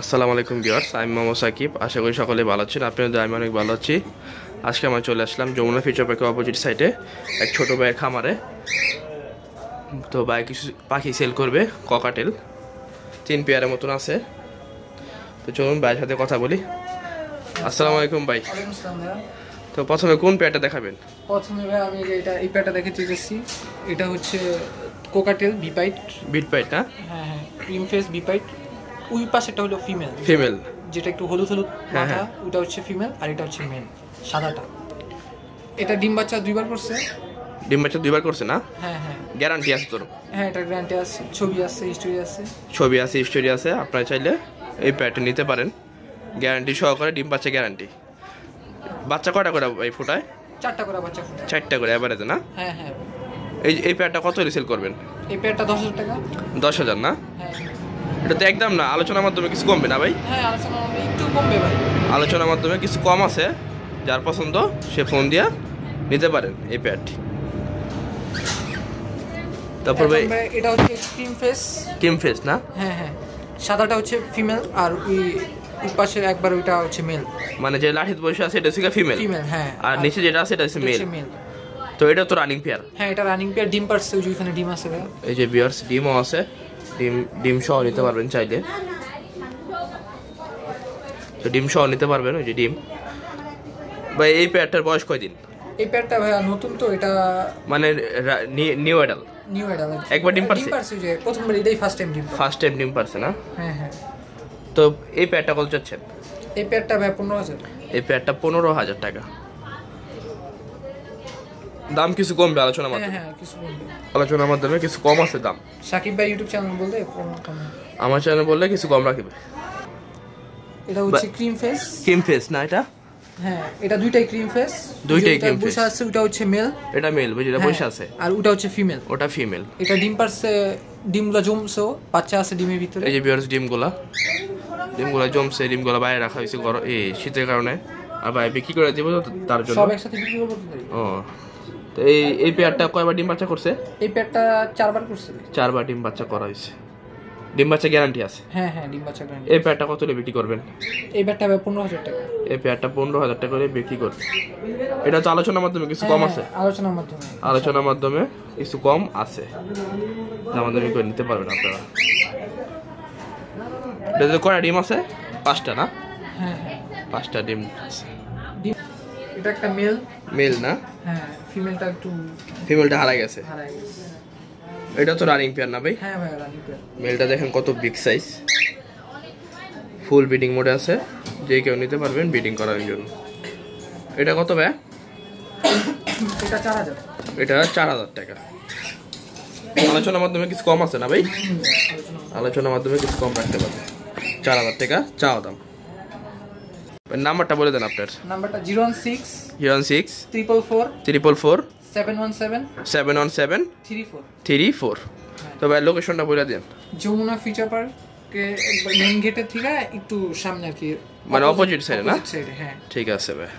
আসসালামু আলাইকুম ভিউয়ার্স, আমি মোহাম্মদ সাকিব। আশা করি সকলে ভালো আছেন। আপনাদের আমি অনেক ভালো আছি। আজকে আমরা চলে আসলাম যমুনা ফিউচার পার্কের অপোজিট সাইডে এক ছোট ভাইয়ের খামারে। তো ভাই কিছু পাখি সেল করবে, ককাটেল 3 পেয়ারের মতন আছে। তো চলুন ভাইয়ের সাথে কথা বলি। আসসালামু আলাইকুম ভাই। তো প্রথমে কোন পেয়ারটা দেখাবেন? প্রথমে ভাই আমি এই পেয়ারটা দেখতে চাইছি। এটা হচ্ছে কোকাটেল বিপাইট। বিটপাইট না? হ্যাঁ হ্যাঁ, ক্রিম ফেস বিপাইট। ওই পাশেটা হলো ফিমেল। ফিমেল, যেটা একটু হলুদ হলুদ মাথা, ওটা হচ্ছে ফিমেল, আর এটা হচ্ছে মেল সাদাটা। এটা ডিম বাচ্চা 2বার করছে। ডিম বাচ্চা 2বার করছে না? হ্যাঁ হ্যাঁ, গ্যারান্টি আছে তোর? হ্যাঁ, এটা গ্যারান্টি আছে, ছবি আছে, হিস্টোরি আছে। ছবি আছে, হিস্টোরি আছে। আপনারা চাইলে এই পেয়ারটা নিতে পারেন, গ্যারান্টি সহকারে। ডিম বাচ্চা গ্যারান্টি। বাচ্চা কয়টা করে এই ফোটায়? 4টা করে বাচ্চা ফোটায়। 4টা করে এভারেজে না? হ্যাঁ হ্যাঁ। এই পেয়ারটা কত রিসেল করবেন? এই পেয়ারটা 10,000 টাকা। 10,000 না? হ্যাঁ। এটা তো একদম না, আলোচনার মাধ্যমে কিছু কমবে না ভাই? হ্যাঁ, আলোচনা হবে, একটু কমবে ভাই। আলোচনার মাধ্যমে কিছু কম আছে। যার পছন্দ সে ফোন দিয়া নিতে পারেন এই পেয়ারটি। তারপর ভাই এটা হচ্ছে ক্রিম ফেস। ক্রিম ফেস না? হ্যাঁ হ্যাঁ, সাদাটা হচ্ছে ফিমেল, আর ওই পাশে একবার ওইটা হচ্ছে মেল। মানে যে লাঠিতে বসে আছে এটা হচ্ছে ফিমেল। ফিমেল হ্যাঁ, আর নিচে যেটা আছে এটা হচ্ছে মেল। তো এটা তো রানিং পেয়ার। হ্যাঁ, এটা রানিং পেয়ার। ডিম পারছে, ওই যে ওখানে ডিম আছে ভাই। এই যে বিয়ার্স, ডিমও আছে। ডিম সহ নিতে পারবেন চাইলে। তো ডিম সহ নিতে পারবেন, ওই যে ডিম। ভাই এই পেয়ারটার বয়স কয়দিন? এই পেয়ারটা ভাই নতুন তো, এটা মানে নিউ অ্যাডাল। New adult. একবার ডিম পারছে? ডিম পারছে, যে প্রথমবার, এটাই ফার্স্ট টাইম ডিম। ফার্স্ট টাইম ডিম পারছে না? হ্যাঁ হ্যাঁ। তো এই পেয়ারটা কত চাচ্ছেন? এই পেয়ারটা ভাই 15,000। এই পেয়ারটা 15,000 টাকা। দাম কিছু কমবে আলোচনার হ্যাঁ মাধ্যমে? হ্যাঁ, কিছু বলবে। আলোচনার মাধ্যমে কিছু কম আছে দাম। সাকিব ভাই ইউটিউব চ্যানেল বলতে কম। আমার চ্যানেল বললে কিছু কম রাখবে। এটা হচ্ছে ক্রিম ফেস। ক্রিম ফেস না এটা? হ্যাঁ, এটা দুইটাই ক্রিম ফেস। দুইটাই ক্রিম ফেস। বসে আছে ওটা হচ্ছে মেল। এটা মেল, বুঝিটা বসে আছে। আর ওটা হচ্ছে ফিমেল। ওটা ফিমেল। এটা ডিম পারছে, ডিমগুলো জমছে, বাচ্চা আছে ডিমের ভিতরে। এই যে বিয়ার্স, ডিমগুলা জমছে, ডিমগুলা বাইরে রাখা হয়েছে এই শীতের কারণে। আর ভাই বিক্রি করে দিব তার জন্য। সব একসাথে বিক্রি করব তো। ও, তো এই পেয়ারটা কয়বার ডিম বাচ্চা করছে? এই পেয়ারটা 4বার করছে। 4বার ডিম বাচ্চা করা হয়েছে। ডিম বাচ্চা গ্যারান্টি আছে? হ্যাঁ হ্যাঁ, ডিম বাচ্চা গ্যারান্টি। এই পেয়ারটা কত করে বিক্রি করবেন? এই পেয়ারটা ভাই 15,000 টাকা। এই পেয়ারটা 15,000 টাকা করে বিক্রি করবে। এটা তো আলোচনার মাধ্যমে কিছু কম আছে? আলোচনার মাধ্যমে। আলোচনার মাধ্যমে কিছু কম আছে, আমাদের করে নিতে পারবেন আপনারা। এটা কয়টা ডিম আছে? 5টা না? হ্যাঁ হ্যাঁ, 5টা ডিম আছে। এটা একটা মেল। মেল না? হ্যাঁ, ফিমেলটা একটু ফিমেলটা হারাই গেছে। হারাই গেছে। এটা তো রানিং পেয়ার না ভাই? হ্যাঁ ভাই, রানিং পেয়ার। মেলটা দেখেন কত বিগ সাইজ, ফুল ব্রিডিং মোডে আছে। যে কেউ নিতে পারবেন ব্রিডিং করার জন্য। এটা কত ভাই? এটা 4,000। এটা 4,000 টাকা। আলোচনার মাধ্যমে কিছু কম আছে না ভাই? আলোচনার মাধ্যমে কিছু কম রাখতে পারবে। 4,000 টাকা চাওয়া দাম। নাম্বারটা বলে দেন আপনার। নাম্বারটা 016 016 444 444 717 717 34। তো ভাই লোকেশনটা বলে দেন। যমুনা ফিউচার পার্কে একবার মেইন গেটের থেকে একটু সামনে আর কি, মানে অপোজিট সাইডে না? সাইডে। হ্যাঁ, ঠিক আছে ভাই।